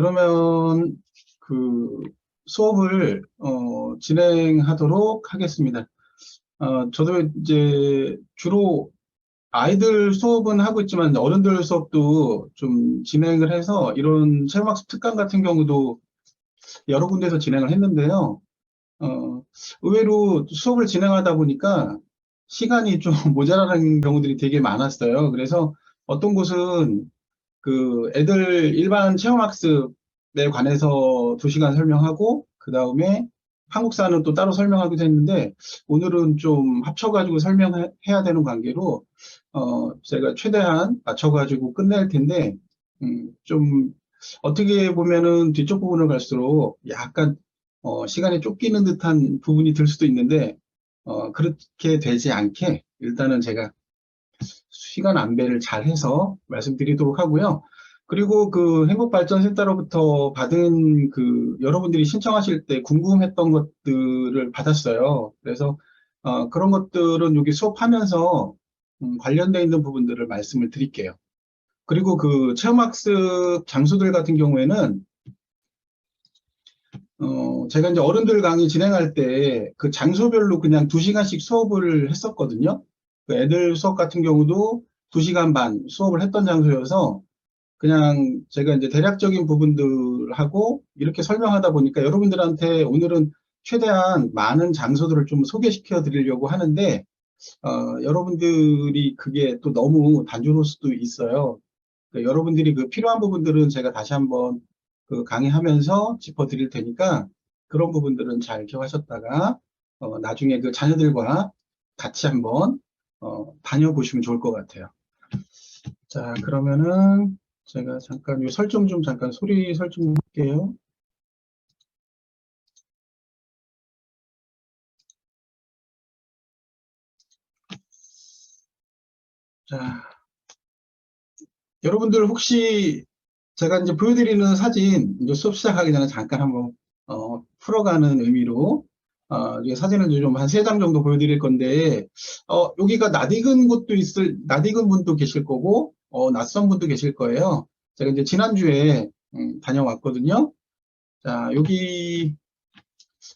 그러면 그 수업을 진행하도록 하겠습니다. 저도 이제 주로 아이들 수업은 하고 있지만 어른들 수업도 좀 진행을 해서 이런 체험학습 특강 같은 경우도 여러 군데서 진행을 했는데요. 의외로 수업을 진행하다 보니까 시간이 좀 모자라는 경우들이 되게 많았어요. 그래서 어떤 곳은 그 애들 일반 체험학습에 관해서 2시간 설명하고 그 다음에 한국사는 또 따로 설명하기도 했는데 오늘은 좀 합쳐가지고 설명해야 되는 관계로 제가 최대한 맞춰가지고 끝낼 텐데 좀 어떻게 보면은 뒤쪽 부분을 갈수록 약간 시간이 쫓기는 듯한 부분이 들 수도 있는데 그렇게 되지 않게 일단은 제가 시간 안배를 잘 해서 말씀드리도록 하고요. 그리고 그 행복발전센터로부터 받은 그 여러분들이 신청하실 때 궁금했던 것들을 받았어요. 그래서 그런 것들은 여기 수업하면서 관련되어 있는 부분들을 말씀을 드릴게요. 그리고 그 체험학습 장소들 같은 경우에는 제가 이제 어른들 강의 진행할 때 그 장소별로 그냥 2시간씩 수업을 했었거든요. 그 애들 수업 같은 경우도 2시간 반 수업을 했던 장소여서 그냥 제가 이제 대략적인 부분들하고 이렇게 설명하다 보니까 여러분들한테 오늘은 최대한 많은 장소들을 좀 소개시켜 드리려고 하는데 여러분들이 그게 또 너무 단조로울 수도 있어요. 그러니까 여러분들이 그 필요한 부분들은 제가 다시 한번 그 강의하면서 짚어 드릴 테니까 그런 부분들은 잘 기억하셨다가 나중에 그 자녀들과 같이 한번 다녀보시면 좋을 것 같아요. 자, 그러면은 제가 잠깐 이 설정 좀 잠깐 소리 설정 할게요. 자, 여러분들 혹시 제가 이제 보여드리는 사진 이제 수업 시작하기 전에 잠깐 한번 풀어가는 의미로 이게 사진을 좀 한 3장 정도 보여드릴 건데 여기가 낯익은 곳도 낯익은 분도 계실 거고 낯선 분도 계실 거예요. 제가 이제 지난주에 다녀왔거든요. 자, 여기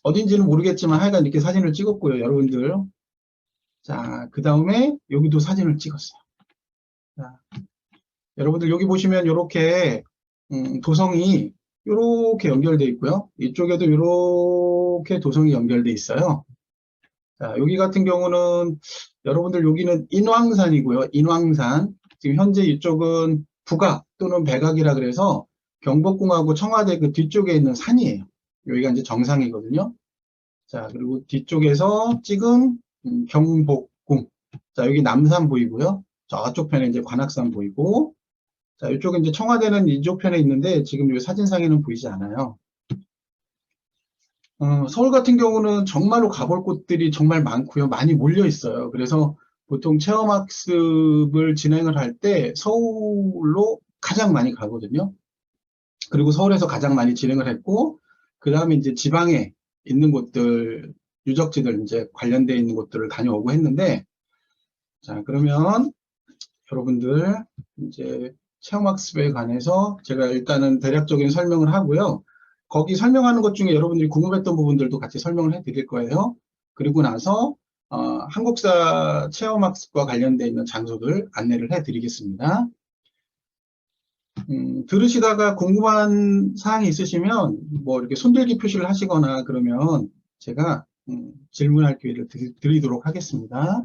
어딘지는 모르겠지만 하여간 이렇게 사진을 찍었고요, 여러분들. 자, 그 다음에 여기도 사진을 찍었어요. 자, 여러분들 여기 보시면 이렇게 도성이 이렇게 연결되어 있고요. 이쪽에도 이렇게 도성이 연결되어 있어요. 자, 여기 같은 경우는 여러분들 여기는 인왕산이고요. 인왕산. 지금 현재 이쪽은 북악 또는 백악이라 그래서 경복궁하고 청와대 그 뒤쪽에 있는 산이에요. 여기가 이제 정상이거든요. 자, 그리고 뒤쪽에서 찍은 경복궁. 자, 여기 남산 보이고요. 저쪽 편에 이제 관악산 보이고, 자, 이쪽에 이제 청와대는 이쪽 편에 있는데 지금 이 사진상에는 보이지 않아요. 서울 같은 경우는 정말로 가볼 곳들이 정말 많고요. 많이 몰려 있어요. 그래서 보통 체험학습을 진행을 할 때 서울로 가장 많이 가거든요. 그리고 서울에서 가장 많이 진행을 했고, 그 다음에 이제 지방에 있는 곳들, 유적지들 이제 관련되어 있는 곳들을 다녀오고 했는데, 자, 그러면 여러분들 이제 체험학습에 관해서 제가 일단은 대략적인 설명을 하고요. 거기 설명하는 것 중에 여러분들이 궁금했던 부분들도 같이 설명을 해 드릴 거예요. 그리고 나서 한국사 체험학습과 관련되어 있는 장소들 안내를 해 드리겠습니다. 들으시다가 궁금한 사항이 있으시면 뭐 이렇게 손들기 표시를 하시거나 그러면 제가 질문할 기회를 드리도록 하겠습니다.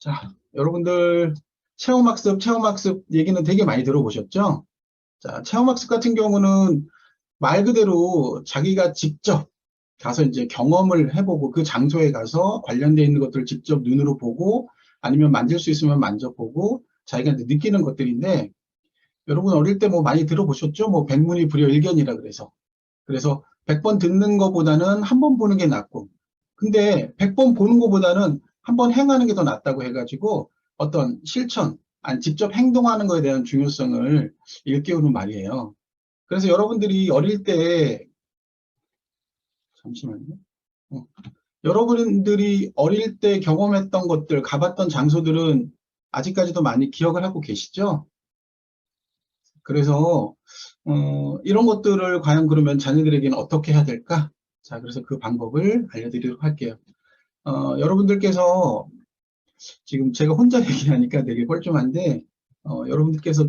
자, 여러분들 체험학습 얘기는 되게 많이 들어보셨죠? 자, 체험학습 같은 경우는 말 그대로 자기가 직접 가서 이제 경험을 해보고 그 장소에 가서 관련되어 있는 것들을 직접 눈으로 보고 아니면 만질 수 있으면 만져보고 자기가 이제 느끼는 것들인데 여러분 어릴 때 뭐 많이 들어보셨죠? 뭐 백문이 불여일견이라 그래서 100번 듣는 것보다는 한 번 보는 게 낫고 근데 100번 보는 것보다는 한 번 행하는 게 더 낫다고 해가지고 어떤 실천, 아니 직접 행동하는 것에 대한 중요성을 일깨우는 말이에요. 그래서 여러분들이 어릴 때 잠시만요. 여러분들이 어릴 때 경험했던 것들, 가봤던 장소들은 아직까지도 많이 기억을 하고 계시죠? 그래서 이런 것들을 과연 그러면 자녀들에게는 어떻게 해야 될까? 자, 그래서 그 방법을 알려드리도록 할게요. 여러분들께서 지금 제가 혼자 얘기하니까 되게 뻘쭘한데, 여러분들께서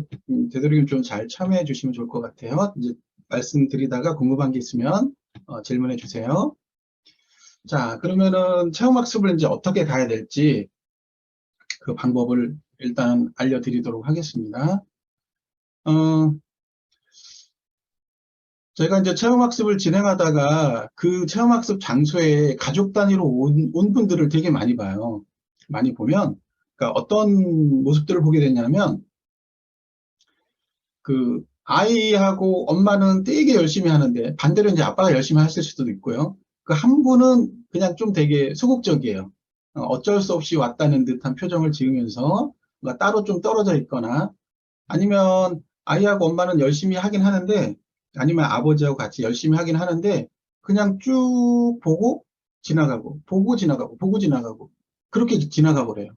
되도록이면 좀 잘 참여해 주시면 좋을 것 같아요. 이제 말씀드리다가 궁금한 게 있으면 질문해 주세요. 자, 그러면은 체험학습을 이제 어떻게 가야 될지 그 방법을 일단 알려드리도록 하겠습니다. 제가 이제 체험학습을 진행하다가 그 체험학습 장소에 가족 단위로 온 분들을 되게 많이 봐요. 많이 보면, 그러니까 어떤 모습들을 보게 되냐면, 그 아이하고 엄마는 되게 열심히 하는데 반대로 이제 아빠가 열심히 했을 수도 있고요. 그 한 분은 그냥 좀 되게 소극적이에요. 어쩔 수 없이 왔다는 듯한 표정을 지으면서 뭔가 따로 좀 떨어져 있거나 아니면 아이하고 엄마는 열심히 하긴 하는데 아니면 아버지하고 같이 열심히 하긴 하는데 그냥 쭉 보고 지나가고 보고 지나가고 보고 지나가고 그렇게 지나가 버려요.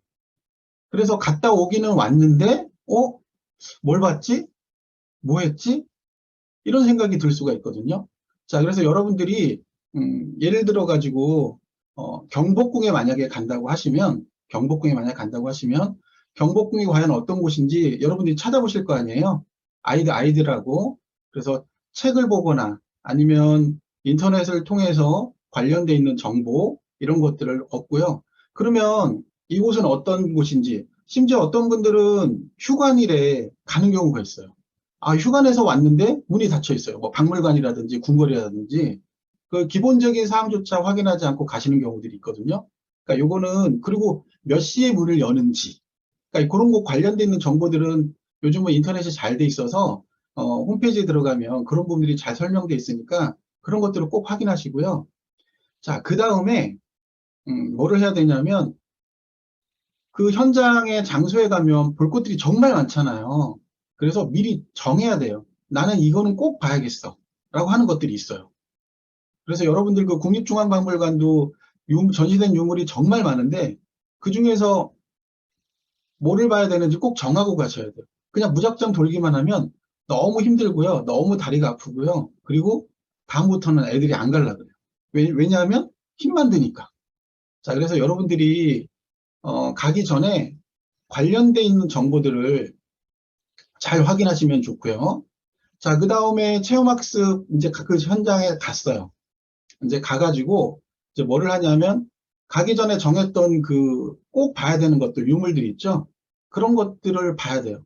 그래서 갔다 오기는 왔는데 뭘 봤지? 뭐 했지? 이런 생각이 들 수가 있거든요. 자, 그래서 여러분들이 예를 들어 가지고 경복궁에 만약에 간다고 하시면 경복궁이 과연 어떤 곳인지 여러분들이 찾아보실 거 아니에요. 아이들하고 그래서 책을 보거나 아니면 인터넷을 통해서 관련돼 있는 정보 이런 것들을 얻고요. 그러면 이곳은 어떤 곳인지 심지어 어떤 분들은 휴관일에 가는 경우가 있어요. 휴관에서 왔는데 문이 닫혀 있어요. 뭐 박물관이라든지 궁궐이라든지 그 기본적인 사항조차 확인하지 않고 가시는 경우들이 있거든요. 그러니까 요거는 그리고 몇 시에 문을 여는지 그러니까 그런 거 관련돼 있는 정보들은 요즘은 인터넷이 잘 돼 있어서 홈페이지에 들어가면 그런 부분들이 잘 설명돼 있으니까 그런 것들을 꼭 확인하시고요. 자, 그 다음에 뭐를 해야 되냐면 그 현장의 장소에 가면 볼 것들이 정말 많잖아요. 그래서 미리 정해야 돼요. 나는 이거는 꼭 봐야겠어. 라고 하는 것들이 있어요. 그래서 여러분들 그 국립중앙박물관도 전시된 유물이 정말 많은데 그 중에서 뭐를 봐야 되는지 꼭 정하고 가셔야 돼요. 그냥 무작정 돌기만 하면 너무 힘들고요. 너무 다리가 아프고요. 그리고 다음부터는 애들이 안 갈라 그래요. 왜냐하면 힘만 드니까. 자, 그래서 여러분들이 가기 전에 관련돼 있는 정보들을 잘 확인하시면 좋고요. 자, 그 다음에 체험학습 이제 그 현장에 갔어요. 이제 가가지고 이제 뭐를 하냐면 가기 전에 정했던 그 꼭 봐야 되는 것들 유물들이 있죠. 그런 것들을 봐야 돼요.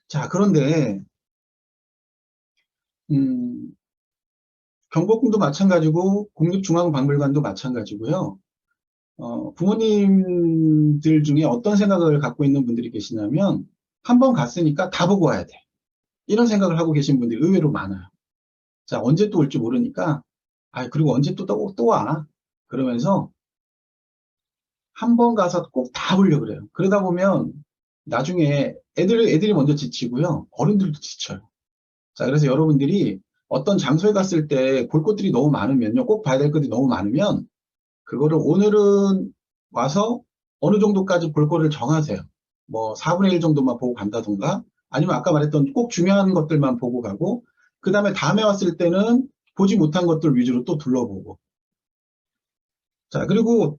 자, 그런데 음, 경복궁도 마찬가지고 국립중앙박물관도 마찬가지고요. 부모님들 중에 어떤 생각을 갖고 있는 분들이 계시냐면 한 번 갔으니까 다 보고 와야 돼. 이런 생각을 하고 계신 분들이 의외로 많아요. 자, 언제 또 올지 모르니까 그리고 언제 또 와. 그러면서 한 번 가서 꼭 다 보려고 그래요. 그러다 보면 나중에 애들이 먼저 지치고요. 어른들도 지쳐요. 자, 그래서 여러분들이 어떤 장소에 갔을 때 볼 것들이 너무 많으면요. 꼭 봐야 될 것들이 너무 많으면 그거를 오늘은 와서 어느 정도까지 볼 거를 정하세요. 뭐 4분의 1 정도만 보고 간다던가 아니면 아까 말했던 꼭 중요한 것들만 보고 가고 그 다음에 다음에 왔을 때는 보지 못한 것들 위주로 또 둘러보고 자, 그리고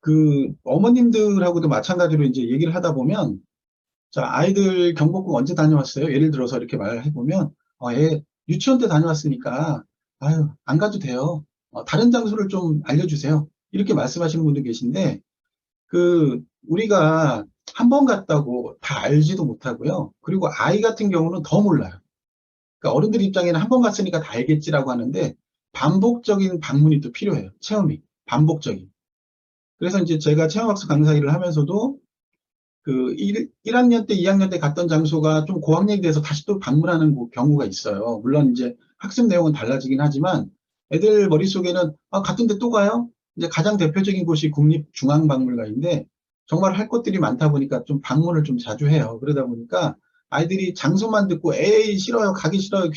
그 어머님들하고도 마찬가지로 이제 얘기를 하다 보면 자, 아이들 경복궁 언제 다녀왔어요? 예를 들어서 이렇게 말을 해보면 얘 유치원 때 다녀왔으니까 아유, 안 가도 돼요. 다른 장소를 좀 알려주세요. 이렇게 말씀하시는 분도 계신데 우리가 한 번 갔다고 다 알지도 못하고요. 그리고 아이 같은 경우는 더 몰라요. 그러니까 어른들 입장에는 한 번 갔으니까 다 알겠지라고 하는데 반복적인 방문이 또 필요해요. 체험이. 반복적인. 그래서 이제 제가 체험학습 강사 일을 하면서도 그 1학년 때, 2학년 때 갔던 장소가 좀 고학년이 돼서 다시 또 방문하는 경우가 있어요. 물론 이제 학습 내용은 달라지긴 하지만 애들 머릿속에는 같은 데 또 가요? 이제 가장 대표적인 곳이 국립중앙박물관인데 정말 할 것들이 많다 보니까 좀 방문을 좀 자주 해요. 그러다 보니까 아이들이 장소만 듣고 에이 싫어요. 가기 싫어요.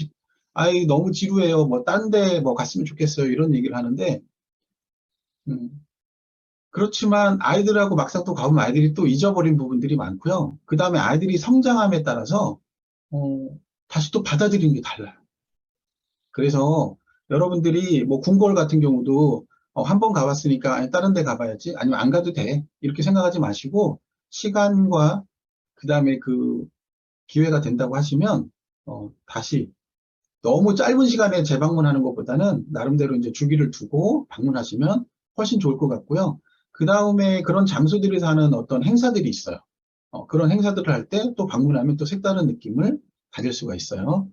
아이 너무 지루해요. 뭐 딴 데 뭐 갔으면 좋겠어요. 이런 얘기를 하는데 음, 그렇지만 아이들하고 막상 또 가보면 아이들이 또 잊어버린 부분들이 많고요. 그 다음에 아이들이 성장함에 따라서 어, 다시 또 받아들이는 게 달라요. 그래서 여러분들이 뭐 궁궐 같은 경우도 한 번 가봤으니까 아니, 다른 데 가봐야지 아니면 안 가도 돼 이렇게 생각하지 마시고 시간과 그 다음에 그 기회가 된다고 하시면 다시 너무 짧은 시간에 재방문하는 것보다는 나름대로 이제 주기를 두고 방문하시면 훨씬 좋을 것 같고요. 그 다음에 그런 장소들에서 하는 어떤 행사들이 있어요. 그런 행사들을 할 때 또 방문하면 또 색다른 느낌을 가질 수가 있어요.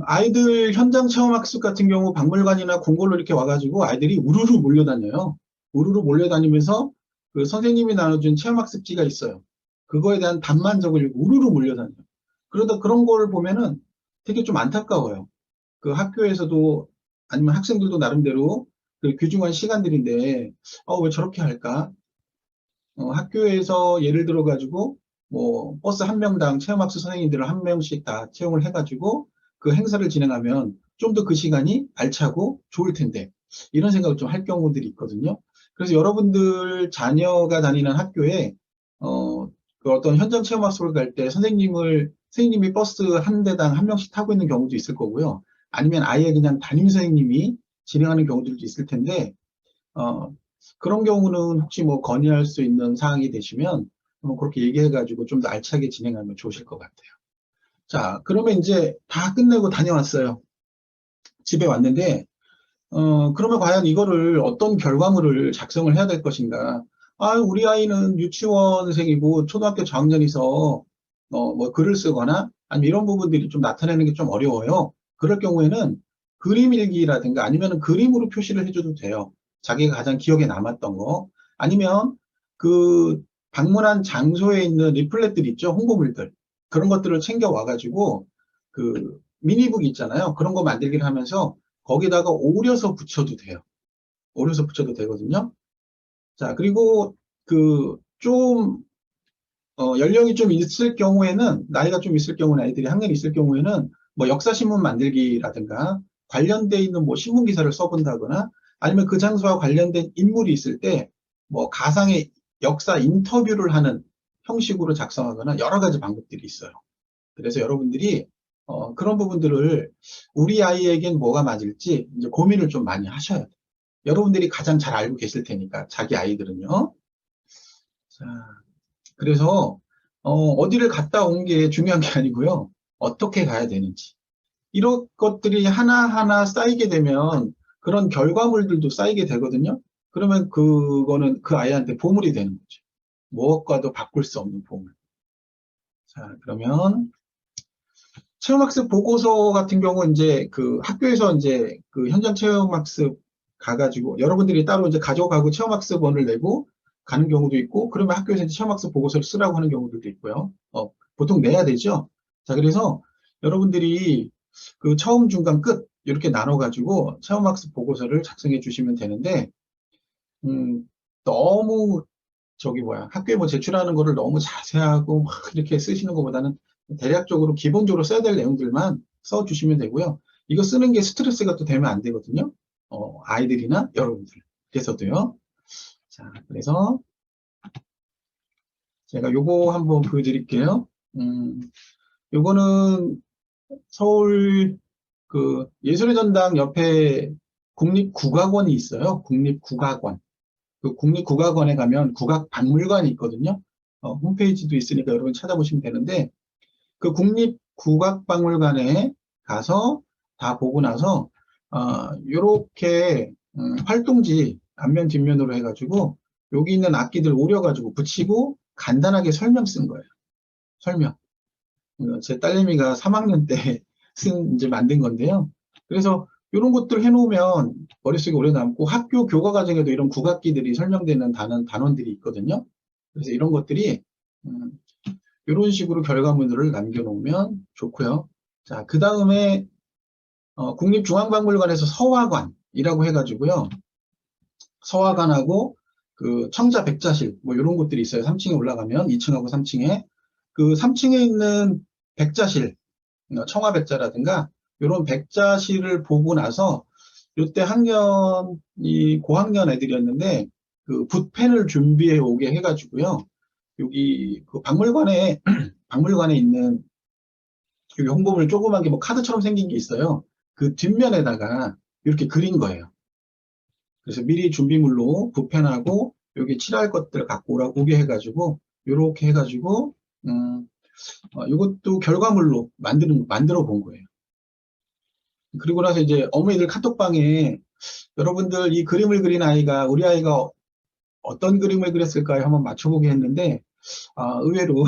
아이들 현장 체험 학습 같은 경우 박물관이나 궁궐로 이렇게 와가지고 아이들이 우르르 몰려다녀요. 우르르 몰려다니면서 그 선생님이 나눠준 체험 학습지가 있어요. 그거에 대한 답만 적으려고 우르르 몰려다녀요. 그러다 그런 걸 보면은 되게 좀 안타까워요. 그 학교에서도 아니면 학생들도 나름대로 그 귀중한 시간들인데, 왜 저렇게 할까? 학교에서 예를 들어 가지고 뭐 버스 한 명당 체험학습 선생님들을 한 명씩 다 채용을 해가지고 그 행사를 진행하면 좀 더 그 시간이 알차고 좋을 텐데 이런 생각을 좀 할 경우들이 있거든요. 그래서 여러분들 자녀가 다니는 학교에 그 어떤 현장 체험학습을 갈 때 선생님이 버스 한 대당 한 명씩 타고 있는 경우도 있을 거고요. 아니면 아예 그냥 담임 선생님이 진행하는 경우들도 있을 텐데 어, 그런 경우는 혹시 뭐 건의할 수 있는 사항이 되시면 그렇게 얘기해가지고 좀 더 알차게 진행하면 좋으실 것 같아요. 자, 그러면 이제 다 끝내고 다녀왔어요. 집에 왔는데, 그러면 과연 이거를 어떤 결과물을 작성을 해야 될 것인가? 우리 아이는 유치원생이고 초등학교 저학년이서 뭐 글을 쓰거나 아니면 이런 부분들이 좀 나타내는 게 좀 어려워요. 그럴 경우에는 그림 일기라든가 아니면 그림으로 표시를 해줘도 돼요. 자기가 가장 기억에 남았던 거. 아니면 그 방문한 장소에 있는 리플렛들 있죠. 홍보물들. 그런 것들을 챙겨 와가지고 그 미니북 있잖아요. 그런 거 만들기를 하면서 거기다가 오려서 붙여도 돼요. 오려서 붙여도 되거든요. 자, 그리고 그 좀 연령이 좀 있을 경우에는 나이가 좀 있을 경우는 아이들이 학년이 있을 경우에는 뭐 역사신문 만들기라든가 관련돼 있는 뭐 신문 기사를 써본다거나 아니면 그 장소와 관련된 인물이 있을 때 뭐 가상의 역사 인터뷰를 하는 형식으로 작성하거나 여러 가지 방법들이 있어요. 그래서 여러분들이 그런 부분들을 우리 아이에겐 뭐가 맞을지 이제 고민을 좀 많이 하셔야 돼요. 여러분들이 가장 잘 알고 계실 테니까 자기 아이들은요. 자, 그래서 어디를 갔다 온 게 중요한 게 아니고요. 어떻게 가야 되는지. 이런 것들이 하나하나 쌓이게 되면 그런 결과물들도 쌓이게 되거든요. 그러면 그거는 그 아이한테 보물이 되는 거죠. 무엇과도 바꿀 수 없는 보물. 자, 그러면 체험학습 보고서 같은 경우 이제 그 학교에서 이제 그 현장 체험학습 가가지고 여러분들이 따로 이제 가져가고 체험학습원을 내고 가는 경우도 있고 그러면 학교에서 이제 체험학습 보고서를 쓰라고 하는 경우들도 있고요. 보통 내야 되죠. 자, 그래서 여러분들이 그 처음, 중간, 끝 이렇게 나눠가지고 체험학습 보고서를 작성해 주시면 되는데 너무 학교에 뭐 제출하는 거를 너무 자세하고 막 이렇게 쓰시는 것보다는 대략적으로 기본적으로 써야 될 내용들만 써주시면 되고요. 이거 쓰는 게 스트레스가 또 되면 안 되거든요. 아이들이나 여러분들께서도요. 자, 그래서 제가 요거 한번 보여드릴게요. 요거는 서울 그 예술의 전당 옆에 국립국악원이 있어요. 국립국악원. 그 국립국악원에 가면 국악박물관이 있거든요. 홈페이지도 있으니까 여러분 찾아보시면 되는데 그 국립국악박물관에 가서 다 보고 나서 요렇게 활동지 앞면 뒷면으로 해가지고 여기 있는 악기들 오려가지고 붙이고 간단하게 설명 쓴 거예요. 설명. 제 딸내미가 3학년 때 이제 만든 건데요. 그래서 이런 것들 해놓으면 머릿속에 오래 남고 학교 교과 과정에도 이런 국악기들이 설명되는 단원들이 있거든요. 그래서 이런 것들이 이런 식으로 결과물을 남겨놓으면 좋고요. 자, 그 다음에 국립중앙박물관에서 서화관이라고 해가지고요. 서화관하고 그 청자 백자실 뭐 이런 곳들이 있어요. 3층에 올라가면 2층하고 3층에 그 3층에 있는 백자실 청와백자라든가 이런 백자실을 보고 나서 이때 학년이 고학년 애들이었는데 그 붓펜을 준비해 오게 해가지고요. 여기 그 박물관에 박물관에 있는 여기 홍보물 조그만 게 뭐 카드처럼 생긴 게 있어요. 그 뒷면에다가 이렇게 그린 거예요. 그래서 미리 준비물로 붓펜하고 여기 칠할 것들 갖고 오게 해가지고 요렇게 해가지고 이것도 결과물로 만들어 본 거예요. 그리고 나서 이제 어머니들 카톡방에 여러분들 이 그림을 그린 아이가 우리 아이가 어떤 그림을 그렸을까요? 한번 맞춰보게 했는데 의외로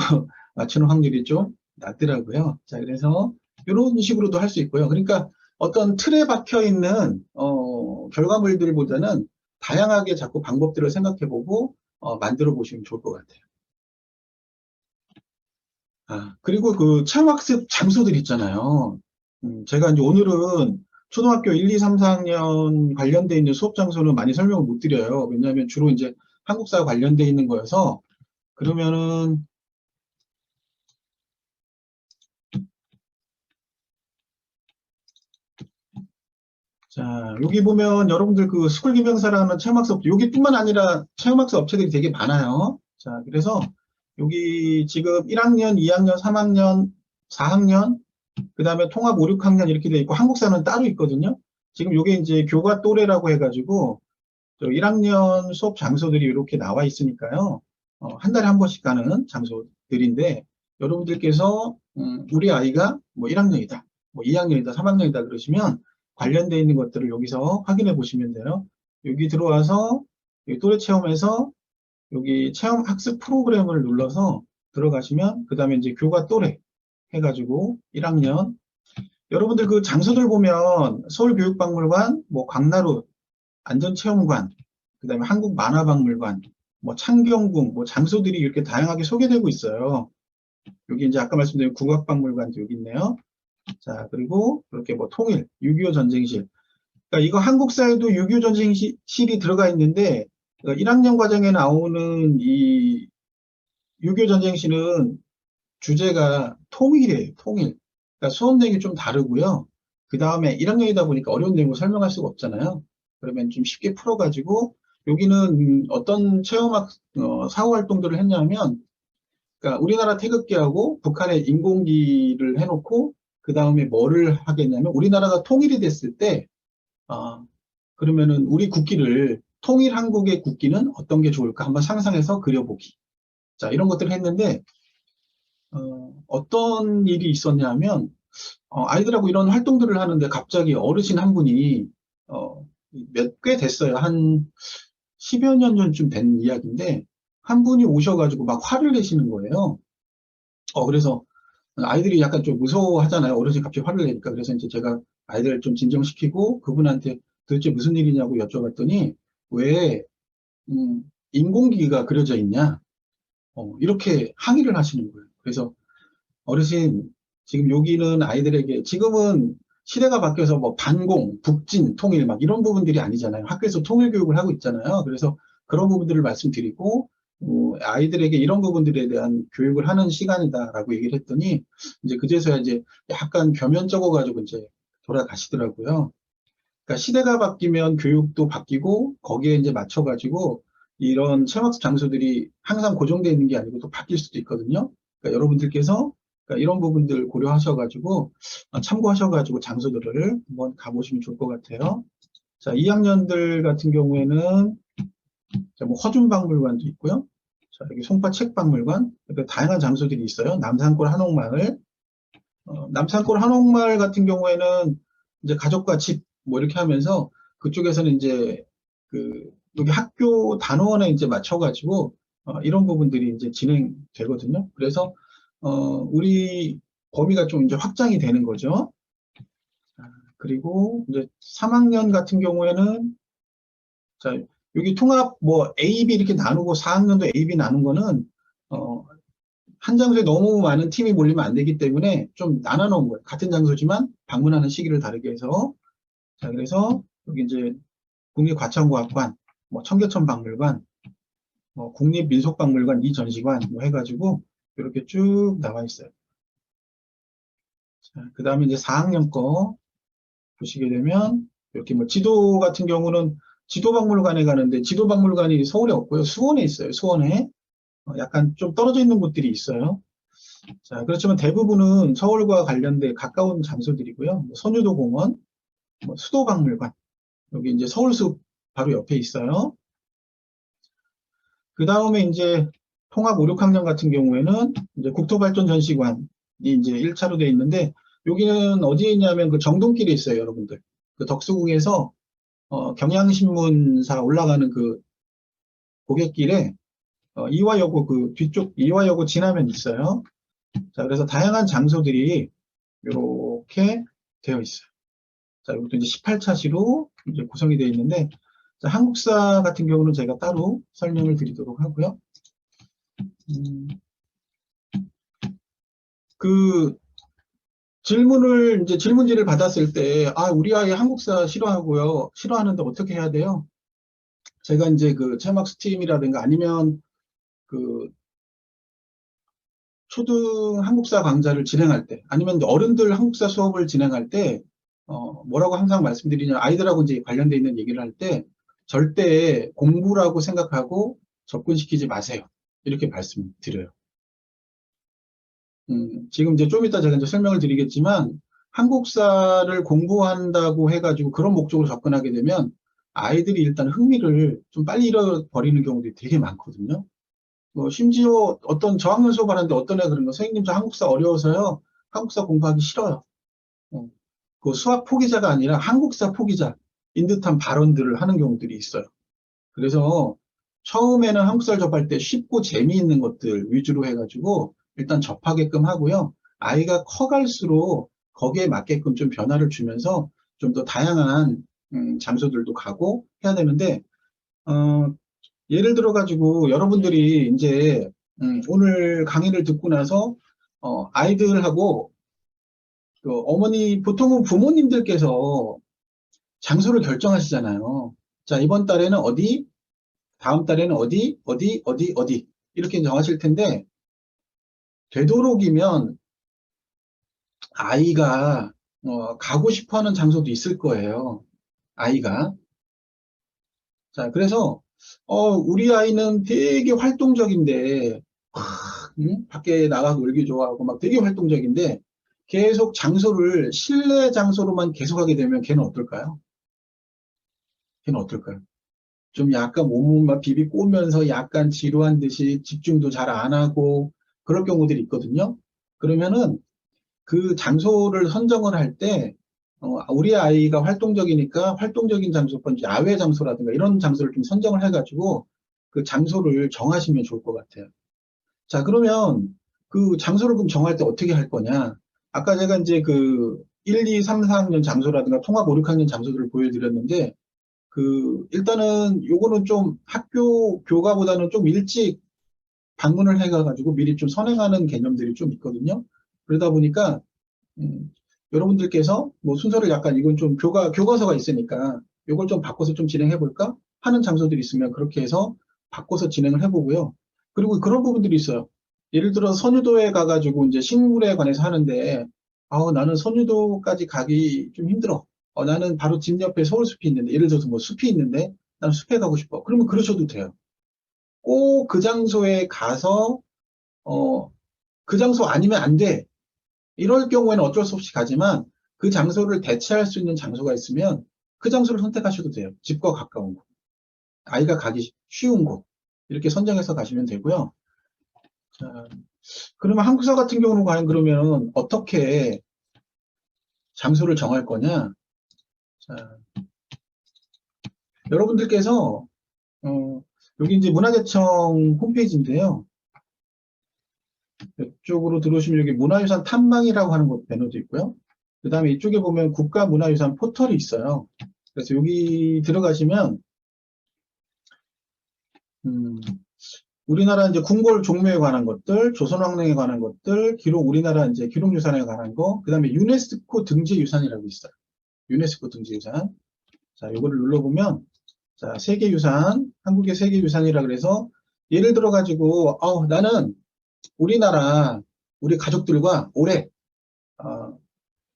맞추는 확률이 좀 낮더라고요. 자, 그래서 이런 식으로도 할 수 있고요. 그러니까 어떤 틀에 박혀 있는 결과물들보다는 다양하게 자꾸 방법들을 생각해보고 만들어 보시면 좋을 것 같아요. 그리고 그 체험학습 장소들 있잖아요. 제가 이제 오늘은 초등학교 1, 2, 3, 4학년 관련돼 있는 수업 장소는 많이 설명을 못 드려요. 왜냐하면 주로 이제 한국사 관련돼 있는 거여서 그러면은 자, 여기 보면 여러분들 그 스쿨 김영사라는 체험학습, 여기뿐만 아니라 체험학습 업체들이 되게 많아요. 자, 그래서 여기 지금 1학년, 2학년, 3학년, 4학년, 그 다음에 통합 5, 6학년 이렇게 돼 있고 한국사는 따로 있거든요. 지금 요게 이제 교과 또래라고 해가지고 1학년 수업 장소들이 이렇게 나와 있으니까요. 한 달에 한 번씩 가는 장소들인데 여러분들께서 우리 아이가 뭐 1학년이다, 뭐 2학년이다, 3학년이다 그러시면 관련되어 있는 것들을 여기서 확인해 보시면 돼요. 여기 들어와서 여기 또래 체험에서 여기 체험 학습 프로그램을 눌러서 들어가시면 그 다음에 이제 교과 또래 해가지고 1학년 여러분들 그 장소들 보면 서울교육박물관, 뭐 광나루 안전체험관, 그 다음에 한국만화박물관, 뭐 창경궁, 뭐 장소들이 이렇게 다양하게 소개되고 있어요. 여기 이제 아까 말씀드린 국악박물관도 여기 있네요. 자, 그리고 이렇게 뭐 통일, 6.25 전쟁실. 그러니까 이거 한국사에도 6.25 전쟁실이 들어가 있는데 1학년 과정에 나오는 이 6.25 전쟁실은 주제가 통일이에요. 통일. 그러니까 수업 내용이 좀 다르고요. 그 다음에 1학년이다 보니까 어려운 내용을 설명할 수가 없잖아요. 그러면 좀 쉽게 풀어가지고 여기는 어떤 체험학 사후 활동들을 했냐면 그러니까 우리나라 태극기하고 북한의 인공기를 해놓고 그 다음에 뭐를 하겠냐면 우리나라가 통일이 됐을 때 그러면은 우리 국기를 통일 한국의 국기는 어떤 게 좋을까 한번 상상해서 그려보기. 자, 이런 것들을 했는데 어떤 일이 있었냐면 아이들하고 이런 활동들을 하는데 갑자기 어르신 한 분이 꽤 됐어요. 한 10여 년 전쯤 된 이야기인데 한 분이 오셔가지고 막 화를 내시는 거예요. 그래서 아이들이 약간 좀 무서워하잖아요. 어르신이 갑자기 화를 내니까. 그래서 이제 제가 아이들을 좀 진정시키고 그분한테 도대체 무슨 일이냐고 여쭤봤더니 왜 인공기가 그려져 있냐? 이렇게 항의를 하시는 거예요. 그래서 어르신, 지금 여기는 아이들에게, 지금은 시대가 바뀌어서 뭐 반공, 북진, 통일 막 이런 부분들이 아니잖아요. 학교에서 통일 교육을 하고 있잖아요. 그래서 그런 부분들을 말씀드리고, 아이들에게 이런 부분들에 대한 교육을 하는 시간이다라고 얘기를 했더니, 이제 그제서야 이제 약간 겸연쩍어가지고 이제 돌아가시더라고요. 그러니까 시대가 바뀌면 교육도 바뀌고, 거기에 이제 맞춰가지고, 이런 체험학습 장소들이 항상 고정되어 있는 게 아니고 또 바뀔 수도 있거든요. 그러니까 여러분들께서 그러니까 이런 부분들 고려하셔가지고 참고하셔가지고 장소들을 한번 가보시면 좋을 것 같아요. 자, 2학년들 같은 경우에는 자, 뭐 허준박물관도 있고요. 자, 여기 송파책박물관, 그러니까 다양한 장소들이 있어요. 남산골 한옥마을, 남산골 한옥마을 같은 경우에는 이제 가족과 집 뭐 이렇게 하면서 그쪽에서는 이제 그 여기 학교 단원에 이제 맞춰가지고 이런 부분들이 이제 진행되거든요. 그래서 우리 범위가 좀 이제 확장이 되는 거죠. 그리고 이제 3학년 같은 경우에는 자 여기 통합 뭐 A, B 이렇게 나누고 4학년도 A, B 나눈 거는 한 장소에 너무 많은 팀이 몰리면 안 되기 때문에 좀 나눠 놓은 거예요. 같은 장소지만 방문하는 시기를 다르게 해서 자 그래서 여기 이제 국립과천과학관, 뭐 청계천박물관, 뭐 국립민속박물관 이전시관 뭐 해가지고 이렇게 쭉 나와 있어요. 그 다음에 이제 4학년 거 보시게 되면 이렇게 뭐 지도 같은 경우는 지도박물관에 가는데 지도박물관이 서울에 없고요. 수원에 있어요. 수원에 약간 좀 떨어져 있는 곳들이 있어요. 자, 그렇지만 대부분은 서울과 관련돼 가까운 장소들이고요. 뭐 선유도 공원, 뭐 수도박물관, 여기 이제 서울숲 바로 옆에 있어요. 그 다음에 이제 통합 5, 6학년 같은 경우에는 이제 국토발전전시관이 이제 1차로 돼 있는데, 여기는 어디에 있냐면 그 정동길에 있어요, 여러분들. 그 덕수궁에서 경향신문사 올라가는 그 고갯길에 이화여고 그 뒤쪽 이화여고 지나면 있어요. 자, 그래서 다양한 장소들이 이렇게 되어 있어요. 자, 이것도 이제 18차시로 이제 구성이 되어 있는데, 자, 한국사 같은 경우는 제가 따로 설명을 드리도록 하고요. 그 이제 질문지를 받았을 때, 우리 아이 한국사 싫어하고요. 싫어하는데 어떻게 해야 돼요? 제가 이제 그 체막스 팀이라든가 아니면 그 초등 한국사 강좌를 진행할 때, 아니면 어른들 한국사 수업을 진행할 때, 뭐라고 항상 말씀드리냐면, 아이들하고 이제 관련돼 있는 얘기를 할 때, 절대 공부라고 생각하고 접근시키지 마세요. 이렇게 말씀드려요. 지금 이제 좀 이따 제가 이제 설명을 드리겠지만, 한국사를 공부한다고 해가지고 그런 목적으로 접근하게 되면, 아이들이 일단 흥미를 좀 빨리 잃어버리는 경우들이 되게 많거든요. 심지어 어떤 저학년 수업 하는데 어떤 애가 그런 거, 선생님 저 한국사 어려워서요. 한국사 공부하기 싫어요. 어, 그 수학 포기자가 아니라 한국사 포기자인 듯한 발언들을 하는 경우들이 있어요. 그래서 처음에는 한국사를 접할 때 쉽고 재미있는 것들 위주로 해가지고 일단 접하게끔 하고요. 아이가 커갈수록 거기에 맞게끔 좀 변화를 주면서 좀 더 다양한 장소들도 가고 해야 되는데, 어, 예를 들어가지고 여러분들이 이제 오늘 강의를 듣고 나서 아이들하고 그 어머니, 보통은 부모님들께서 장소를 결정하시잖아요. 자, 이번 달에는 어디, 다음 달에는 어디, 어디, 어디, 어디 이렇게 정하실 텐데, 되도록이면 아이가 가고 싶어하는 장소도 있을 거예요. 아이가. 자, 그래서 우리 아이는 되게 활동적인데 밖에 나가서 놀기 좋아하고 막 되게 활동적인데 계속 장소를 실내 장소로만 계속하게 되면 걔는 어떨까요? 걔는 어떨까요? 좀 약간 몸을 막 비비 꼬면서 약간 지루한 듯이 집중도 잘 안 하고 그럴 경우들이 있거든요. 그러면은 그 장소를 선정을 할 때, 우리 아이가 활동적이니까 활동적인 장소, 야외 장소라든가 이런 장소를 좀 선정을 해가지고 그 장소를 정하시면 좋을 것 같아요. 자, 그러면 그 장소를 그럼 정할 때 어떻게 할 거냐? 아까 제가 이제 그 1, 2, 3, 4학년 장소라든가 통합 5, 6학년 장소들을 보여드렸는데, 일단은 요거는 좀 학교 교과보다는 좀 일찍 방문을 해가지고 미리 좀 선행하는 개념들이 좀 있거든요. 그러다 보니까, 음, 여러분들께서 뭐 순서를 약간 이건 좀 교과서가 있으니까 이걸 좀 바꿔서 좀 진행해 볼까 하는 장소들이 있으면 그렇게 해서 바꿔서 진행을 해보고요. 그리고 그런 부분들이 있어요. 예를 들어 선유도에 가가지고 이제 식물에 관해서 하는데, 나는 선유도까지 가기 좀 힘들어. 나는 바로 집 옆에 서울숲이 있는데, 예를 들어서 뭐 숲이 있는데 나는 숲에 가고 싶어. 그러면 그러셔도 돼요. 꼭 그 장소에 가서 그 장소 아니면 안 돼. 이럴 경우에는 어쩔 수 없이 가지만 그 장소를 대체할 수 있는 장소가 있으면 그 장소를 선택하셔도 돼요. 집과 가까운 곳. 아이가 가기 쉬운 곳. 이렇게 선정해서 가시면 되고요. 자, 그러면 한국사 같은 경우는 과연 그러면 어떻게 장소를 정할 거냐? 자, 여러분들께서 여기 이제 문화재청 홈페이지인데요. 이쪽으로 들어오시면 여기 문화유산 탐방이라고 하는 곳 배너도 있고요. 그 다음에 이쪽에 보면 국가문화유산 포털이 있어요. 그래서 여기 들어가시면 음, 우리나라 이제 궁궐 종묘에 관한 것들, 조선왕릉에 관한 것들, 우리나라 이제 기록유산에 관한 거, 그 다음에 유네스코 등재유산이라고 있어요. 유네스코 등재유산. 자, 요거를 눌러보면, 자, 세계유산, 한국의 세계유산이라 그래서, 예를 들어가지고, 나는 우리나라, 우리 가족들과 올해, 어,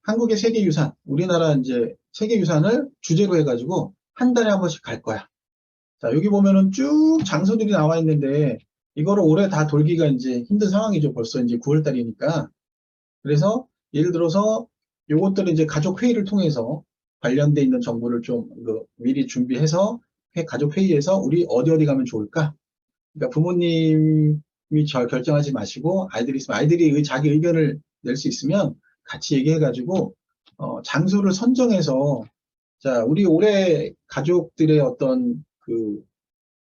한국의 세계유산, 우리나라 이제 세계유산을 주제로 해가지고, 한 달에 한 번씩 갈 거야. 자, 여기 보면은 쭉 장소들이 나와 있는데, 이거를 올해 다 돌기가 이제 힘든 상황이죠. 벌써 이제 9월 달이니까. 그래서 예를 들어서 요것들을 이제 가족 회의를 통해서 관련돼 있는 정보를 좀 미리 준비해서 가족 회의에서 우리 어디 어디 가면 좋을까? 그러니까 부모님이 결정하지 마시고 아이들이 있으면 아이들이 자기 의견을 낼 수 있으면 같이 얘기해가지고 장소를 선정해서 자, 우리 올해 가족들의 어떤 그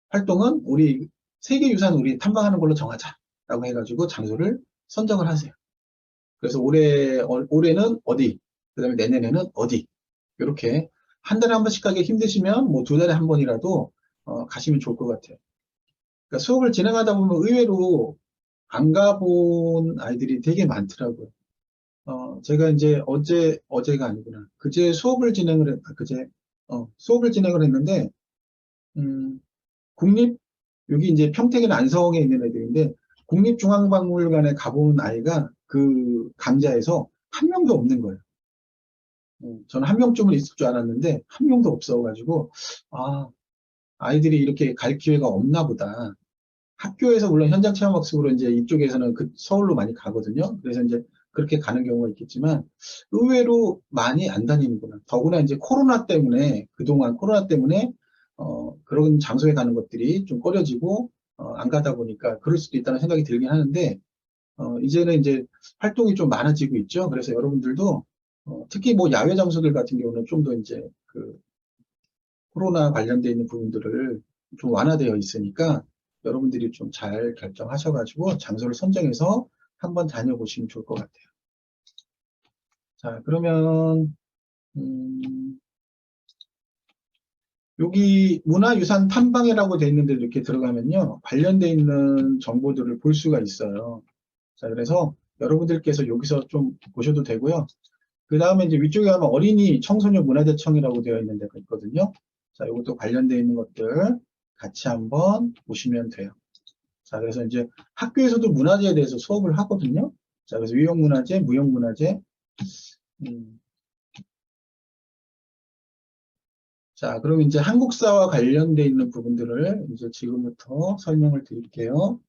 활동은 우리 세계유산 우리 탐방하는 걸로 정하자라고 해가지고 장소를 선정을 하세요. 그래서 올해는 어디, 그 다음에 내년에는 어디, 이렇게 한 달에 한 번씩 가기 힘드시면 뭐 두 달에 한 번이라도 가시면 좋을 것 같아요. 그러니까 수업을 진행하다 보면 의외로 안 가본 아이들이 되게 많더라고요. 제가 이제 어제가 아니구나. 그제 수업을 진행을 했는데, 음, 여기 이제 평택이나 안성에 있는 애들인데, 국립중앙박물관에 가본 아이가 그 강좌에서 한 명도 없는 거예요. 저는 한 명쯤은 있을 줄 알았는데, 한 명도 없어가지고, 아, 아이들이 이렇게 갈 기회가 없나 보다. 학교에서 물론 현장 체험학습으로 이제 이쪽에서는 서울로 많이 가거든요. 그래서 이제 그렇게 가는 경우가 있겠지만 의외로 많이 안 다니는구나. 더구나 이제 그동안 코로나 때문에 그런 장소에 가는 것들이 좀 꺼려지고 안 가다 보니까 그럴 수도 있다는 생각이 들긴 하는데 이제는 이제 활동이 좀 많아지고 있죠. 그래서 여러분들도 특히 뭐 야외 장소들 같은 경우는 좀 더 이제 그 코로나 관련돼 있는 부분들을 좀 완화되어 있으니까 여러분들이 좀 잘 결정하셔가지고 장소를 선정해서 한번 다녀보시면 좋을 것 같아요. 자, 그러면 여기 문화유산 탐방이라고 되어 있는데 이렇게 들어가면요. 관련돼 있는 정보들을 볼 수가 있어요. 자, 그래서 여러분들께서 여기서 좀 보셔도 되고요. 그 다음에 이제 위쪽에 가면 어린이 청소년 문화재청이라고 되어 있는 데가 있거든요. 자, 이것도 관련되어 있는 것들 같이 한번 보시면 돼요. 자, 그래서 이제 학교에서도 문화재에 대해서 수업을 하거든요. 자, 그래서 유형문화재, 무형문화재. 자, 그럼 이제 한국사와 관련되어 있는 부분들을 이제 지금부터 설명을 드릴게요.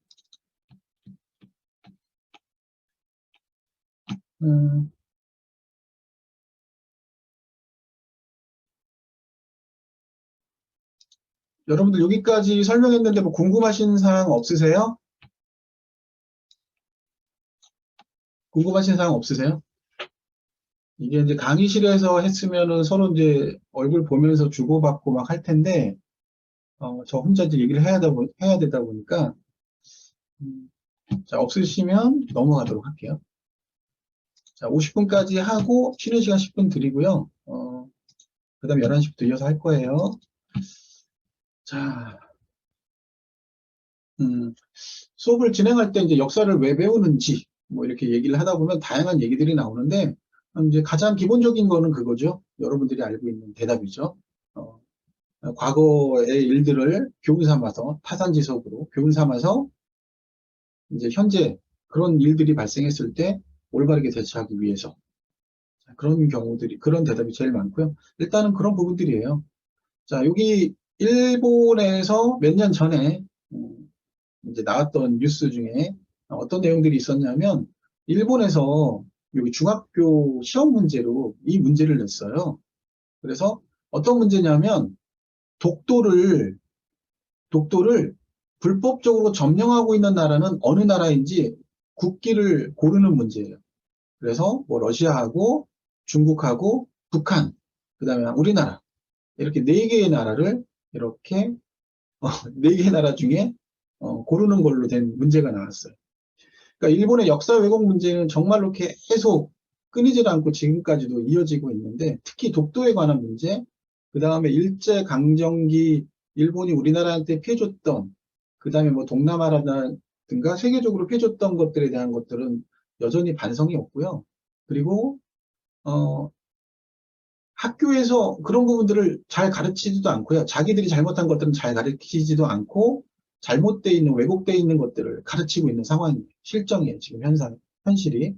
음, 여러분들 여기까지 설명했는데 뭐 궁금하신 사항 없으세요? 궁금하신 사항 없으세요? 이게 이제 강의실에서 했으면은 서로 이제 얼굴 보면서 주고받고 막 할 텐데, 저 혼자 이제 얘기를 해야 되다 보니까, 음, 자, 없으시면 넘어가도록 할게요. 자, 50분까지 하고 쉬는 시간 10분 드리고요. 그 다음에 11시부터 이어서 할 거예요. 자, 음, 수업을 진행할 때 이제 역사를 왜 배우는지, 뭐 이렇게 얘기를 하다 보면 다양한 얘기들이 나오는데, 이제 가장 기본적인 거는 그거죠. 여러분들이 알고 있는 대답이죠. 어, 과거의 일들을 교훈 삼아서, 타산지석으로 교훈 삼아서, 이제 현재 그런 일들이 발생했을 때 올바르게 대처하기 위해서. 그런 대답이 제일 많고요. 일단은 그런 부분들이에요. 자, 여기 일본에서 몇 년 전에 이제 나왔던 뉴스 중에 어떤 내용들이 있었냐면 일본에서 여기 중학교 시험 문제로 이 문제를 냈어요. 그래서 어떤 문제냐면 독도를 독도를 불법적으로 점령하고 있는 나라는 어느 나라인지 국기를 고르는 문제예요. 그래서 뭐 러시아하고 중국하고 북한, 그다음에 우리나라 이렇게 네 개의 나라를 이렇게 네 개의 나라 중에 고르는 걸로 된 문제가 나왔어요. 그러니까 일본의 역사 왜곡 문제는 정말로 계속 끊이질 않고 지금까지도 이어지고 있는데 특히 독도에 관한 문제, 그 다음에 일제강점기 일본이 우리나라한테 피해줬던, 그 다음에 뭐 동남아라든가 세계적으로 피해줬던 것들에 대한 것들은 여전히 반성이 없고요. 그리고 어, 학교에서 그런 부분들을 잘 가르치지도 않고요. 자기들이 잘못한 것들은 잘 가르치지도 않고 잘못되어 있는, 왜곡되어 있는 것들을 가르치고 있는 상황이에요. 실정이에요. 지금 현실이.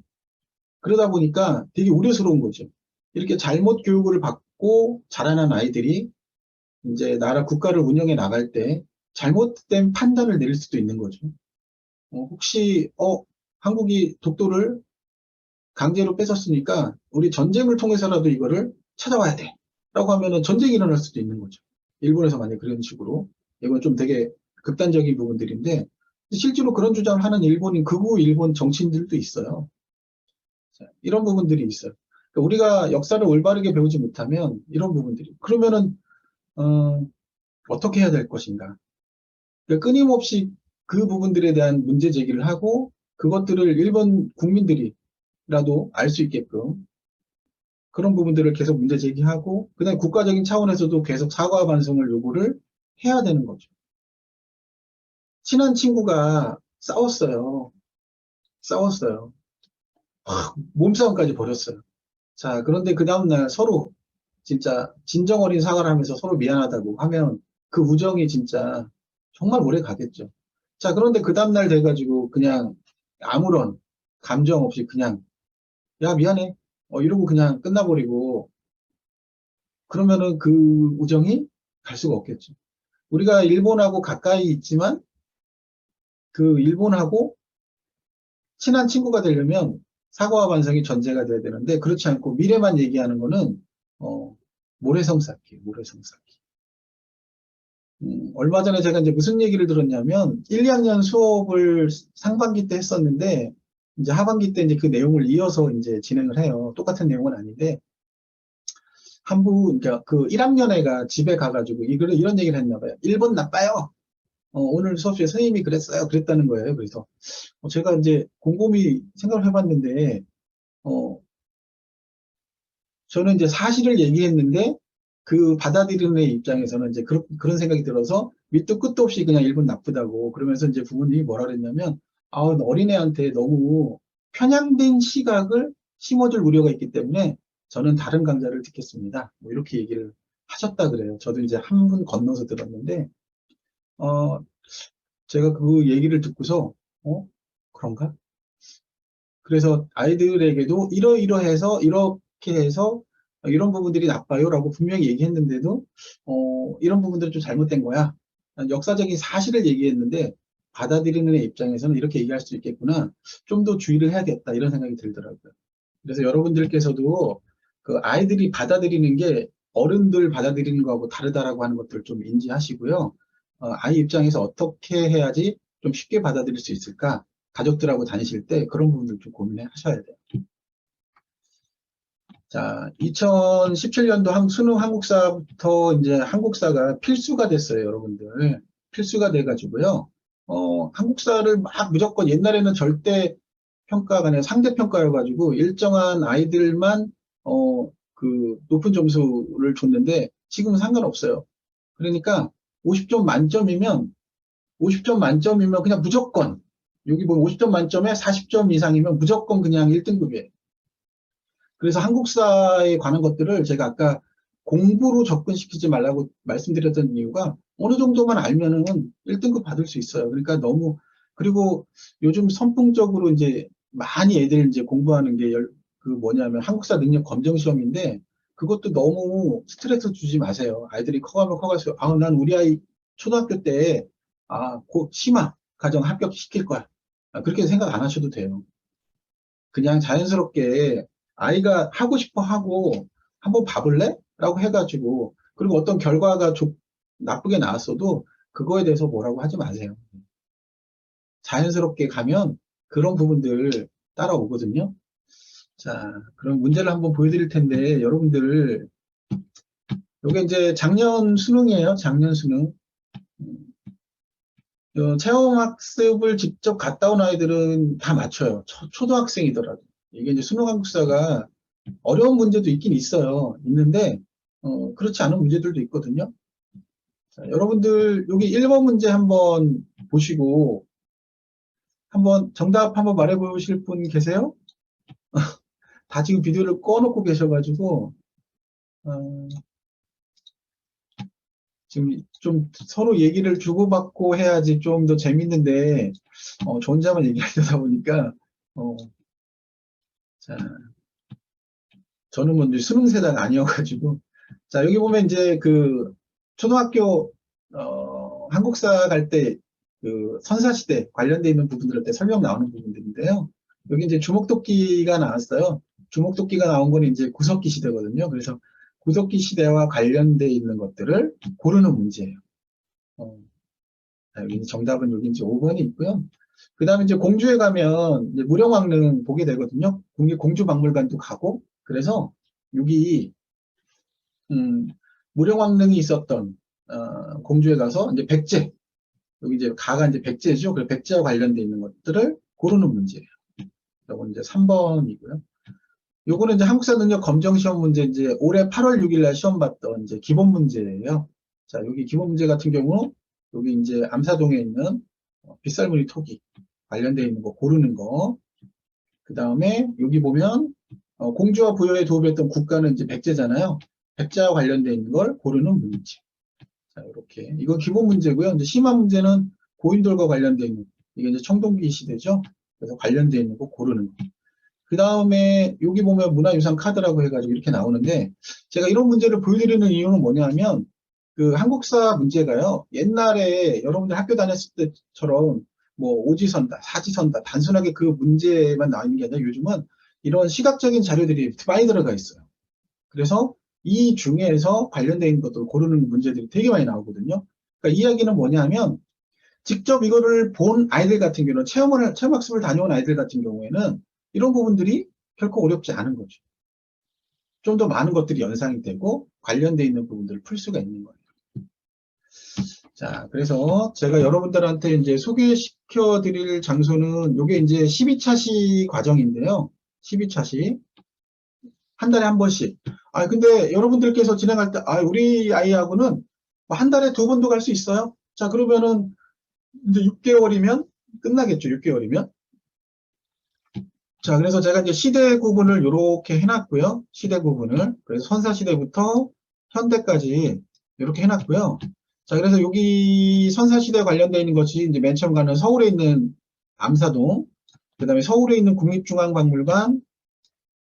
그러다 보니까 되게 우려스러운 거죠. 이렇게 잘못 교육을 받고 자라난 아이들이 이제 나라 국가를 운영해 나갈 때 잘못된 판단을 내릴 수도 있는 거죠. 혹시, 한국이 독도를 강제로 뺏었으니까 우리 전쟁을 통해서라도 이거를 찾아와야 돼. 라고 하면은 전쟁이 일어날 수도 있는 거죠. 일본에서 만약 그런 식으로. 이건 좀 되게 극단적인 부분들인데, 실제로 그런 주장을 하는 일본인, 극우 일본 정치인들도 있어요. 자, 이런 부분들이 있어요. 그러니까 우리가 역사를 올바르게 배우지 못하면 이런 부분들이. 그러면은, 어떻게 해야 될 것인가. 그러니까 끊임없이 그 부분들에 대한 문제 제기를 하고, 그것들을 일본 국민들이라도 알 수 있게끔 그런 부분들을 계속 문제 제기하고, 그다음에 국가적인 차원에서도 계속 사과 반성을 요구를 해야 되는 거죠. 친한 친구가 싸웠어요. 싸웠어요. 몸싸움까지 벌였어요. 자, 그런데 그 다음날 서로 진짜 진정 어린 사과를 하면서 서로 미안하다고 하면 그 우정이 진짜 정말 오래 가겠죠. 자, 그런데 그 다음날 돼가지고 그냥 아무런 감정 없이 그냥 야, 미안해. 이러고 그냥 끝나버리고 그러면은 그 우정이 갈 수가 없겠죠. 우리가 일본하고 가까이 있지만 그 일본하고 친한 친구가 되려면 사과와 반성이 전제가 돼야 되는데 그렇지 않고 미래만 얘기하는 거는 모래성 쌓기, 모래성 쌓기. 얼마 전에 제가 이제 무슨 얘기를 들었냐면 1, 2학년 수업을 상반기 때 했었는데 이제 하반기 때 이제 그 내용을 이어서 이제 진행을 해요. 똑같은 내용은 아닌데 그러니까 그 1학년 애가 집에 가가지고 이런 얘기를 했나 봐요. 일본 나빠요. 오늘 수업시에 선생님이 그랬어요. 그랬다는 거예요. 그래서 제가 이제 곰곰이 생각을 해봤는데 어, 저는 이제 사실을 얘기했는데 그 받아들이는 애 입장에서는 이제 그런 생각이 들어서 밑도 끝도 없이 그냥 일본 나쁘다고 그러면서 이제 부모님이 뭐라 그랬냐면 어린애한테 너무 편향된 시각을 심어줄 우려가 있기 때문에 저는 다른 강좌를 듣겠습니다. 뭐 이렇게 얘기를 하셨다 그래요. 저도 이제 한 분 건너서 들었는데 어, 제가 그 얘기를 듣고서 그런가? 그래서 아이들에게도 이러이러해서 이렇게 해서 이런 부분들이 나빠요라고 분명히 얘기했는데도 이런 부분들은 좀 잘못된 거야. 역사적인 사실을 얘기했는데 받아들이는 애 입장에서는 이렇게 얘기할 수 있겠구나. 좀 더 주의를 해야겠다 이런 생각이 들더라고요. 그래서 여러분들께서도 그 아이들이 받아들이는 게 어른들 받아들이는 거하고 다르다라고 하는 것들을 좀 인지하시고요. 아이 입장에서 어떻게 해야지 좀 쉽게 받아들일 수 있을까? 가족들하고 다니실 때 그런 부분들 좀 고민해 하셔야 돼요. 자, 2017년도 수능 한국사부터 이제 한국사가 필수가 됐어요, 여러분들. 필수가 돼가지고요. 한국사를 막 무조건 옛날에는 절대 평가가 아니라 상대 평가여가지고 일정한 아이들만 그 높은 점수를 줬는데 지금은 상관없어요. 그러니까 50점 만점이면 50점 만점이면 그냥 무조건 여기 보면 50점 만점에 40점 이상이면 무조건 그냥 1등급이에요. 그래서 한국사에 관한 것들을 제가 아까 공부로 접근시키지 말라고 말씀드렸던 이유가 어느 정도만 알면은 1등급 받을 수 있어요. 그러니까 그리고 요즘 선풍적으로 이제 많이 애들 이제 공부하는 게 그 뭐냐면 한국사 능력 검정 시험인데 그것도 너무 스트레스 주지 마세요. 아이들이 커가면 커갈수록 난 우리 아이 초등학교 때 곧 심화 과정 합격시킬 거야. 그렇게 생각 안 하셔도 돼요. 그냥 자연스럽게 아이가 하고 싶어 하고 한번 봐볼래? 라고 해가지고 그리고 어떤 결과가 나쁘게 나왔어도 그거에 대해서 뭐라고 하지 마세요. 자연스럽게 가면 그런 부분들 따라오거든요. 자, 그럼 문제를 한번 보여드릴 텐데 여러분들 이게 이제 작년 수능이에요. 작년 수능. 체험학습을 직접 갔다 온 아이들은 다 맞춰요. 초등학생이더라도. 이게 이제 수능 한국사가 어려운 문제도 있긴 있어요. 있는데, 그렇지 않은 문제들도 있거든요. 자, 여러분들, 여기 1번 문제 한번 보시고, 정답 한번 말해 보실 분 계세요? 다 지금 비디오를 꺼놓고 계셔가지고, 어, 지금 좀 서로 얘기를 주고받고 해야지 좀 더 재밌는데, 저 혼자만 얘기하다 보니까, 어, 자, 저는 뭐 이제 수능세대가 아니어가지고, 자, 여기 보면 이제 그 초등학교, 한국사 갈 때 그 선사시대 관련돼 있는 부분들을 때 설명 나오는 부분들인데요. 여기 이제 주목도끼가 나왔어요. 주목도끼가 나온 건 이제 구석기 시대거든요. 그래서 구석기 시대와 관련돼 있는 것들을 고르는 문제예요. 여기 정답은 여기 이제 5번이 있고요. 그 다음에 이제 공주에 가면 이제 무령왕릉 보게 되거든요. 공주박물관도 가고. 그래서 여기, 무령왕릉이 있었던, 공주에 가서 이제 백제, 여기 이제 가가 이제 백제죠. 그래서 백제와 관련돼 있는 것들을 고르는 문제예요. 요건 이제 3번이고요. 요거는 이제 한국사 능력 검정 시험 문제 이제 올해 8월 6일 날 시험 봤던 이제 기본 문제예요. 자, 여기 기본 문제 같은 경우 여기 이제 암사동에 있는 빗살무늬 토기 관련되어 있는 거 고르는 거. 그 다음에 여기 보면 공주와 부여에 도읍했던 국가는 이제 백제잖아요. 백제와 관련되어 있는 걸 고르는 문제. 자, 이렇게 이거 기본 문제고요. 이제 심화 문제는 고인돌과 관련되어 있는 이게 이제 청동기 시대죠. 그래서 관련되어 있는 거 고르는 거. 그 다음에 여기 보면 문화유산 카드라고 해가지고 이렇게 나오는데 제가 이런 문제를 보여드리는 이유는 뭐냐면 그 한국사 문제가요. 옛날에 여러분들 학교 다녔을 때처럼 뭐 오지선다, 사지선다 단순하게 그 문제만 나와 있는 게 아니라 요즘은 이런 시각적인 자료들이 많이 들어가 있어요. 그래서 이 중에서 관련된 있는 것들을 고르는 문제들이 되게 많이 나오거든요. 그러니까 이야기는 뭐냐면 직접 이거를 본 아이들 같은 경우는 체험학습을 다녀온 아이들 같은 경우에는 이런 부분들이 결코 어렵지 않은 거죠. 좀 더 많은 것들이 연상이 되고 관련되어 있는 부분들을 풀 수가 있는 거예요. 자, 그래서 제가 여러분들한테 이제 소개시켜 드릴 장소는 이게 이제 12차시 과정인데요. 12차시. 한 달에 한 번씩. 근데 여러분들께서 진행할 때, 우리 아이하고는 뭐 한 달에 2번도 갈 수 있어요? 자, 그러면은 이제 6개월이면 끝나겠죠. 6개월이면. 자, 그래서 제가 이제 시대 구분을 이렇게 해놨고요. 시대 구분을. 그래서 선사시대부터 현대까지 이렇게 해놨고요. 자, 그래서 여기 선사시대 관련되어 있는 것이 이제 맨 처음 가는 서울에 있는 암사동, 그 다음에 서울에 있는 국립중앙박물관,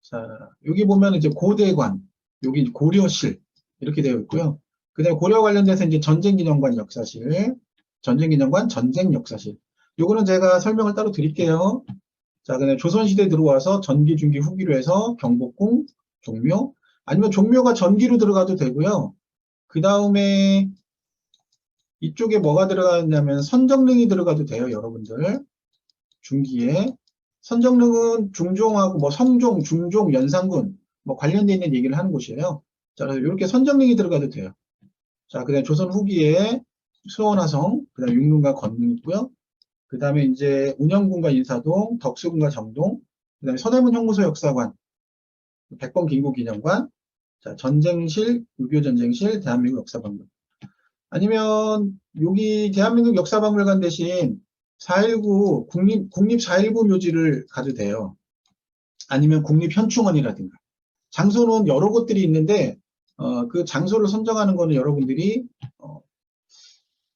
자, 여기 보면 이제 고대관, 여기 고려실, 이렇게 되어 있고요. 그 다음에 고려 관련돼서 이제 전쟁기념관 역사실, 전쟁기념관, 전쟁역사실. 요거는 제가 설명을 따로 드릴게요. 자, 그다음에 조선시대 들어와서 전기, 중기, 후기로 해서 경복궁, 종묘, 아니면 종묘가 전기로 들어가도 되고요. 그 다음에 이쪽에 뭐가 들어가냐면 선정릉이 들어가도 돼요, 여러분들. 중기에. 선정릉은 중종하고 뭐 성종, 중종, 연산군 뭐 관련되어 있는 얘기를 하는 곳이에요. 자, 그래서 이렇게 선정릉이 들어가도 돼요. 자, 그다음에 조선 후기에 수원화성, 그다음에 육릉과 건릉 있고요. 그 다음에 이제 운영군과 인사동, 덕수군과 정동, 그 다음에 서대문 형무소 역사관, 백범 김구기념관, 자, 전쟁실, 6.25 전쟁실, 대한민국 역사박물관. 아니면 여기 대한민국 역사박물관 대신 4.19 국립 4.19 묘지를 가도 돼요. 아니면 국립현충원이라든가. 장소는 여러 곳들이 있는데 그 장소를 선정하는 거는 여러분들이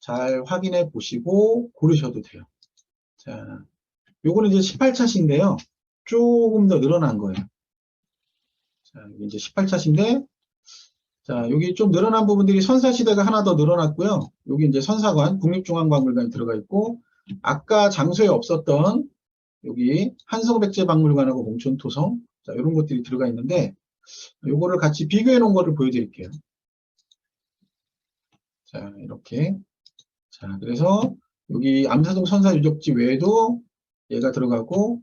잘 확인해 보시고 고르셔도 돼요. 자, 요거는 이제 18차시인데요. 조금 더 늘어난 거예요. 자, 이제 18차시인데, 자, 여기 좀 늘어난 부분들이 선사시대가 하나 더 늘어났고요. 여기 이제 선사관, 국립중앙박물관이 들어가 있고, 아까 장소에 없었던 여기 한성백제박물관하고 몽촌토성, 자, 이런 것들이 들어가 있는데, 요거를 같이 비교해 놓은 거를 보여드릴게요. 자, 이렇게. 자, 그래서 여기 암사동 선사유적지 외에도 얘가 들어가고,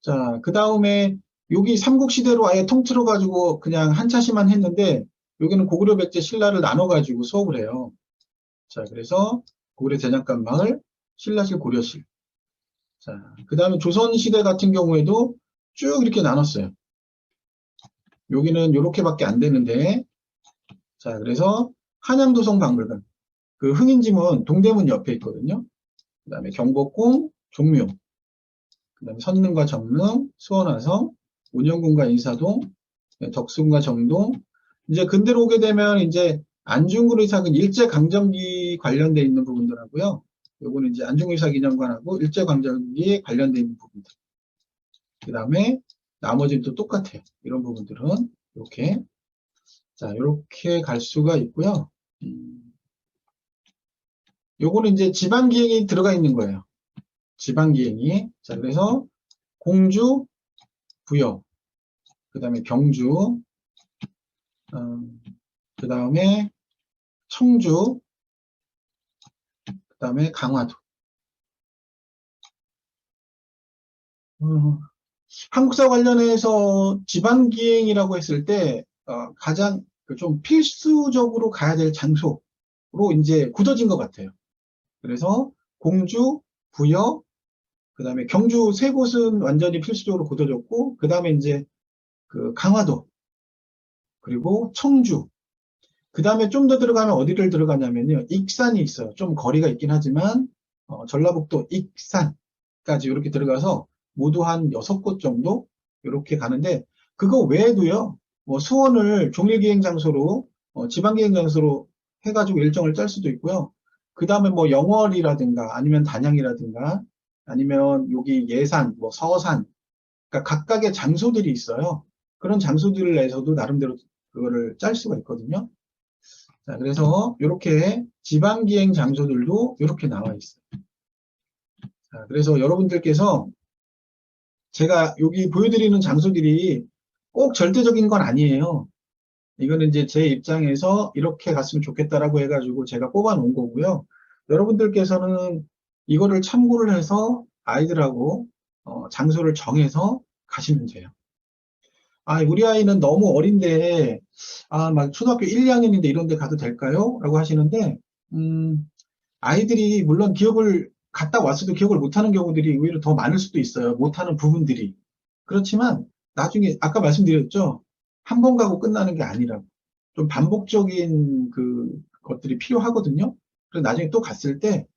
자, 그 다음에 여기 삼국시대로 아예 통틀어가지고 그냥 한 차시만 했는데 여기는 고구려 백제 신라를 나눠가지고 수업을 해요. 자, 그래서 고구려 대장간 마을, 신라실, 고려실. 자, 그 다음에 조선시대 같은 경우에도 쭉 이렇게 나눴어요. 여기는 이렇게밖에 안 되는데, 자, 그래서 한양도성 박물관. 그 흥인지문 동대문 옆에 있거든요. 그 다음에 경복궁, 종묘. 그 다음에 선릉과 정릉, 수원화성, 운영군과 인사동, 덕sun과 정동. 이제 근대로 오게 되면 이제 안중근 의사는 일제강점기 관련돼 있는 부분들하고요. 요거는 이제 안중근 의사 기념관하고 일제강점기에 관련돼 있는 부분들. 그 다음에 나머지는 또 똑같아요. 이런 부분들은 이렇게. 자, 이렇게 갈 수가 있고요. 요거는 이제 지방기행이 들어가 있는 거예요. 지방기행이. 자, 그래서 공주, 부여, 그 다음에 경주, 그 다음에 청주, 그 다음에 강화도. 한국사 관련해서 지방기행이라고 했을 때 가장 좀 필수적으로 가야 될 장소로 이제 굳어진 것 같아요. 그래서 공주, 부여, 그 다음에 경주 세 곳은 완전히 필수적으로 굳어졌고, 그 다음에 이제 그 강화도, 그리고 청주, 그 다음에 좀 더 들어가면 어디를 들어가냐면요. 익산이 있어요. 좀 거리가 있긴 하지만, 전라북도 익산까지 이렇게 들어가서 모두 한 6곳 정도 이렇게 가는데, 그거 외에도요, 뭐 수원을 종일기행 장소로, 지방기행 장소로 해가지고 일정을 짤 수도 있고요. 그 다음에 뭐 영월이라든가 아니면 단양이라든가 아니면 여기 예산, 뭐 서산, 그러니까 각각의 장소들이 있어요. 그런 장소들을 내서도 나름대로 그거를 짤 수가 있거든요. 자, 그래서 이렇게 지방기행 장소들도 이렇게 나와 있어요. 자, 그래서 여러분들께서 제가 여기 보여드리는 장소들이 꼭 절대적인 건 아니에요. 이거는 이제 제 입장에서 이렇게 갔으면 좋겠다라고 해가지고 제가 뽑아 놓은 거고요. 여러분들께서는 이거를 참고를 해서 아이들하고 장소를 정해서 가시면 돼요. 아, 우리 아이는 너무 어린데, 막 초등학교 1, 2학년인데 이런 데 가도 될까요? 라고 하시는데, 아이들이 물론 기억을 갔다 왔어도 기억을 못하는 경우들이 의외로 더 많을 수도 있어요. 못하는 부분들이. 그렇지만 나중에 아까 말씀드렸죠. 한 번 가고 끝나는 게 아니라고. 좀 반복적인 그 것들이 필요하거든요. 그래서 나중에 또 갔을 때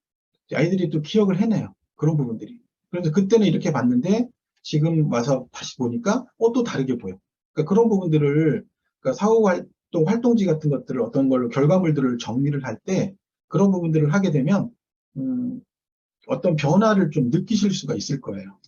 아이들이 또 기억을 해내요. 그런 부분들이. 그래서 그때는 이렇게 봤는데 지금 와서 다시 보니까 또 다르게 보여. 그러니까 그런 부분들을 그러니까 사후활동 활동지 같은 것들을 어떤 걸로 결과물들을 정리를 할 때 그런 부분들을 하게 되면 어떤 변화를 좀 느끼실 수가 있을 거예요.